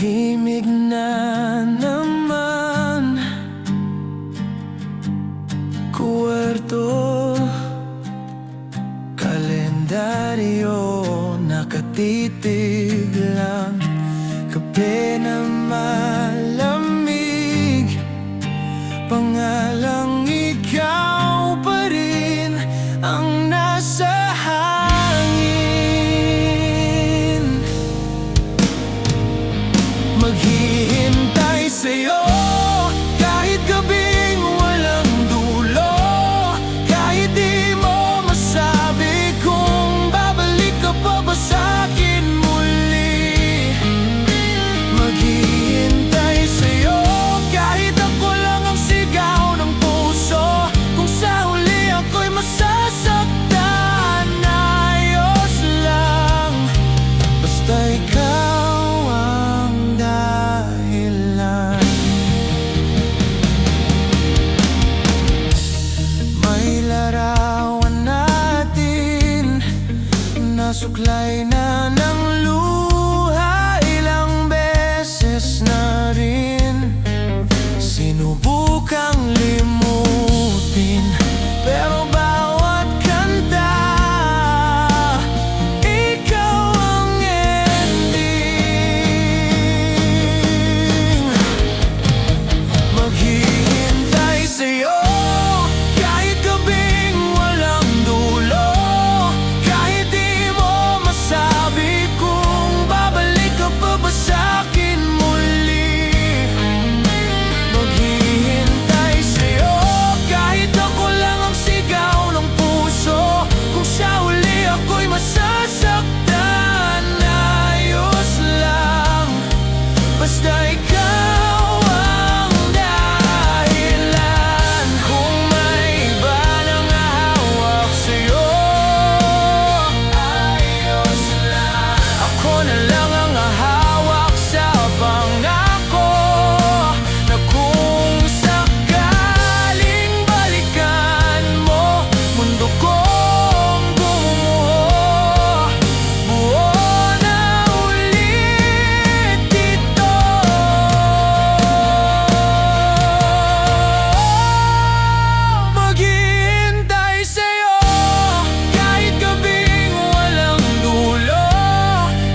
Tahimik na naman kwarto, kalendaryo nakatitig lang, kape na malamig, pangalang ikaw pa rin ang nasa hangin. Maghihintay sa'yo kahit gabing walang dulo, kahit di mo masabi kung babalik ka pa ba sa'kin muli. Maghihintay sa'yo kahit ako lang ang sigaw ng puso, kung sa huli ako'y masasaktan, ayos lang, basta ikaw ang dahilan. May larawan natin, nasuklay na ng luha, ilang beses na rin sinubukang limutin, pero bawat kanta, ikaw ang ending. Maghihintay sa'yo kahit gabing walang dulo, kahit di mo masabi kung babalik ka pa ba sa'kin muli. Maghihintay sa'yo kahit ako lang ang sigaw ng puso, kung sa huli ako'y masasaktan, ayos lang, basta ikaw ang dahilan. Kung may iba nang hahawak sa'yo, ayos lang, ako na lang ang hahawak sa pangako na kung sakaling balikan mo, mundo kong bumuo, buo na ulit dito. Maghihintay sa'yo kahit gabing walang dulo,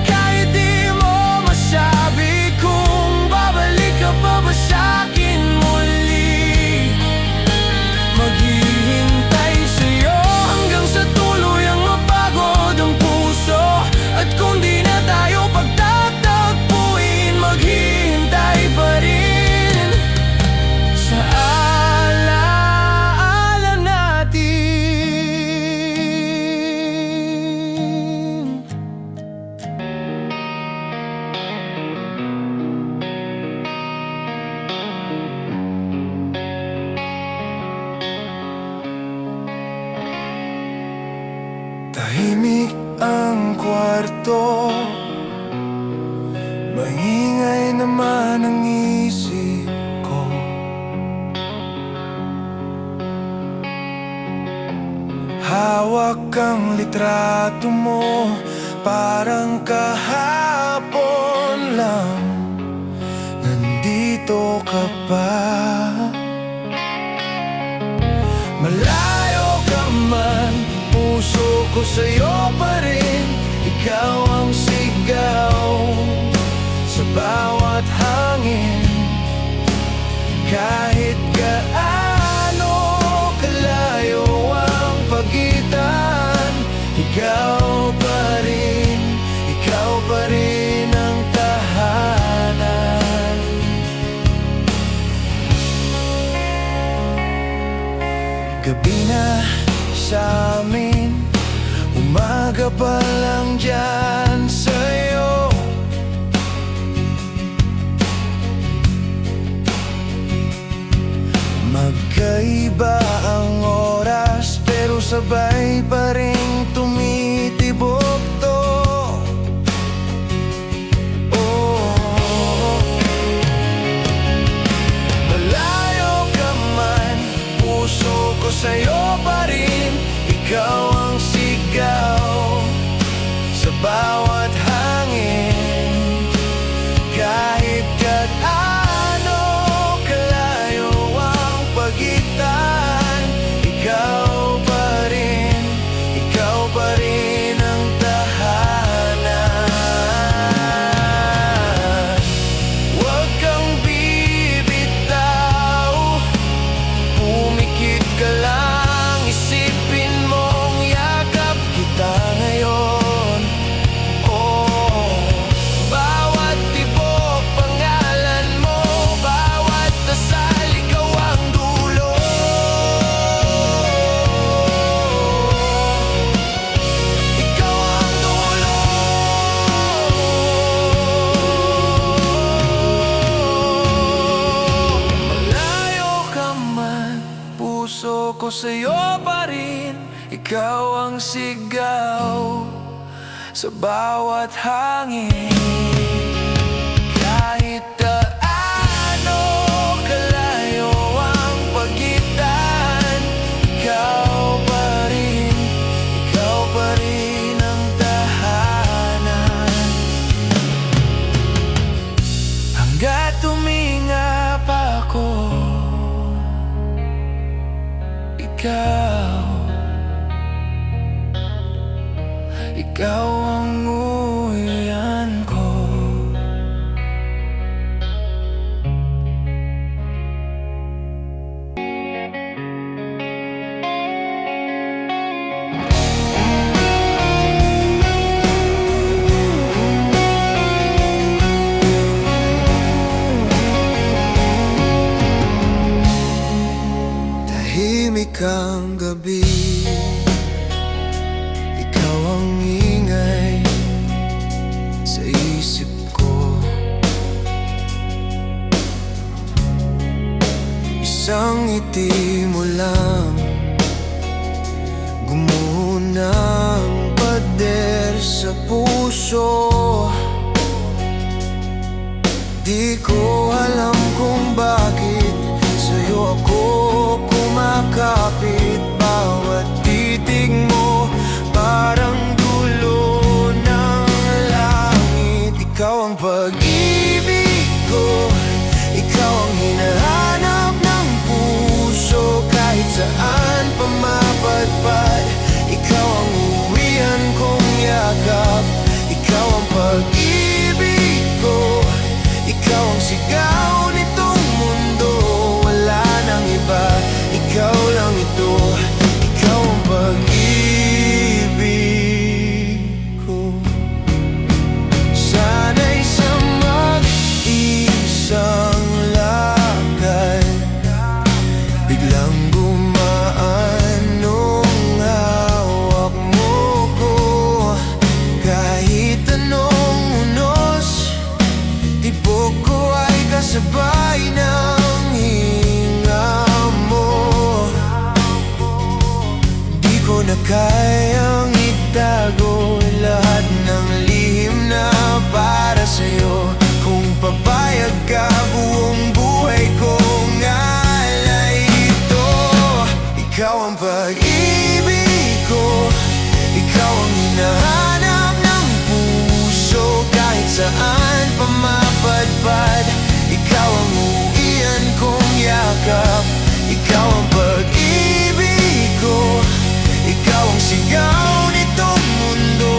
kahit di mo masabi kung babalik ka pa ba sa'kin muli. Maghihintay sa'yo hanggang sa tuluyang mapagod ang puso, at kung di na tayo pagtatagpuin, maghihintay pa rin sa alaala natin. Tahimik ang kwarto, maingay naman ang isip ko. Hawak ang litrato mo, parang kahapon lang, nandito ka pa. Malayo ka man, puso ko sa'yo pa rin, ikaw ang sigaw sa bawat hangin. Kahit gaano kalayo ang pagitan, ikaw pa rin ang tahanan. Gabi na sa amin, umaga pa lang dyan sa'yo. Magkaiba ang oras, pero sabay pa rin tumitibok to. Oh, malayo ka man, puso ko sa'yo pa rin, ikaw ang sigaw sa bawat hangin. Kahit ang sigaw sa bawat hangin. Kahit gaano kalayo ang pagitan, ikaw pa rin ang tahanan. Hanggat tuminga pa ako, ikaw ang uwian ko. Tahimik ang gabi, ikaw ang ingay sa isip ko. Isang ngiti mo lang, gumuho ng pader sa puso. Di ko alam kung bakit sa'yo ako kumakapit. Bawat titig mo parang dulo ng langit. Ikaw ang pag-ibig ko, ikaw ang hinahanap ng puso. Kahit saan pa mapadpad, ikaw ang uwian kong yakap. Ikaw ang pag-ibig ko, ikaw ang sigaw nitong mundo. Wala nang iba, ikaw lang ito. Ikaw ang pag-ibig ko. Sana'y sa mag-isang lakad, biglang gumaan nung hawak mo ko. Kahit anong unos, tibok ko ay kasabay ng hinga mo. Di ko na kayang itago lahat ng lihim na para sa'yo. Kung papayag ka, buong buhay kong alay ito. Ikaw ang pag-ibig ko, ikaw ang hinahanap ng puso. Kahit saan pa mapadpad, ikaw ang uwian kong yakap. Ikaw ang pag-ibig ko, ikaw ang sigaw nitong mundo.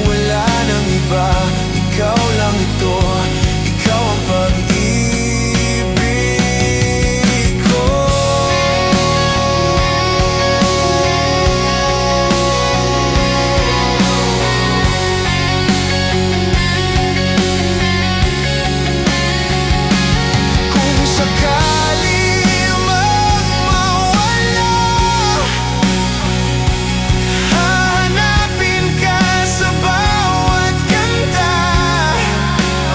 Wala nang iba, ikaw lang ito. Ikaw ang pag-ibig ko. Kung sakali magmawala, hahanapin ka sa bawat kanta.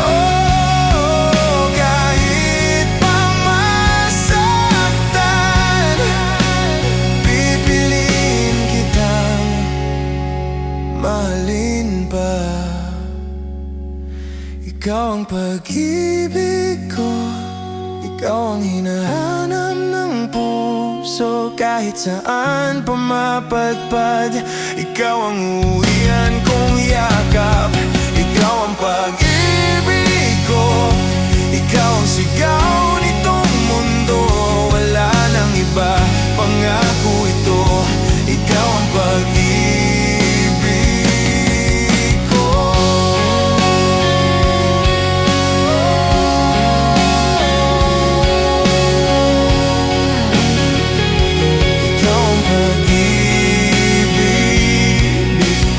Oh, kahit pa masaktan, pipiliin kitang mahalin pa. Ikaw ang pag-ibig ko, ikaw ang hinahanap ng puso. Kahit saan pa mapadpad, ikaw ang uwian kong yakap. Ikaw ang pag-ibig ko, ikaw ang sigaw nitong mundo. Wala nang iba, pangako ito. Ikaw ang pag-ibig ko. Ikaw ang pag-ibig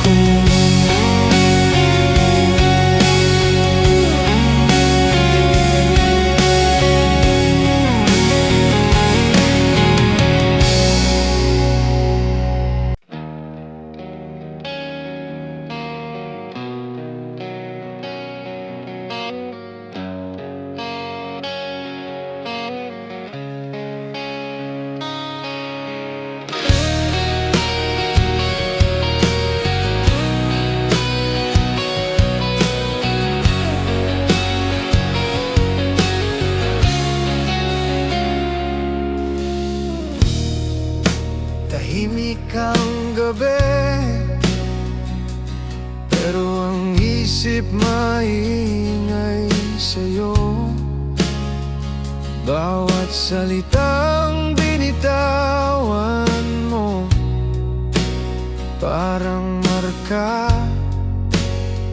ko. isip maingay sa'yo. Bawat salitang binitawan mo parang marka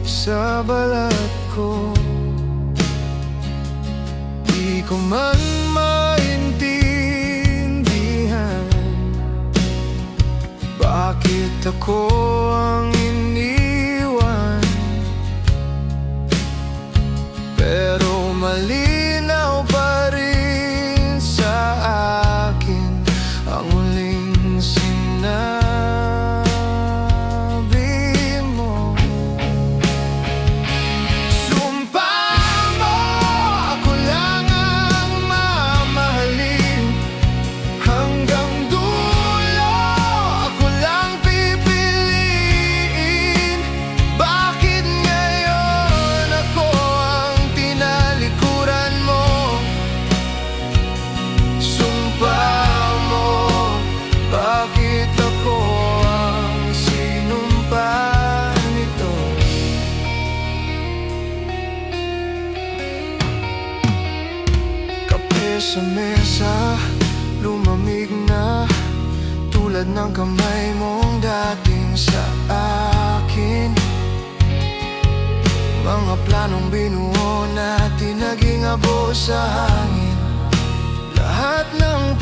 sa balat ko. Di ko man maintindihan bakit ako ang iniwan, pero malinaw pa rin sa akin ang huling sinabi mo. Sumpa mo, ako lang ang mamahalin. Hanggang dulo, ako lang pipiliin. Bakit ngayon ako ang tinalikuran mo? Sumpa mo, bakit ako ang sinumpa nito? Kape sa mesa, lumamig na, tulad ng kamay mong dating sa akin. Mga planong binuo natin naging abo sa hangin. Lahat ng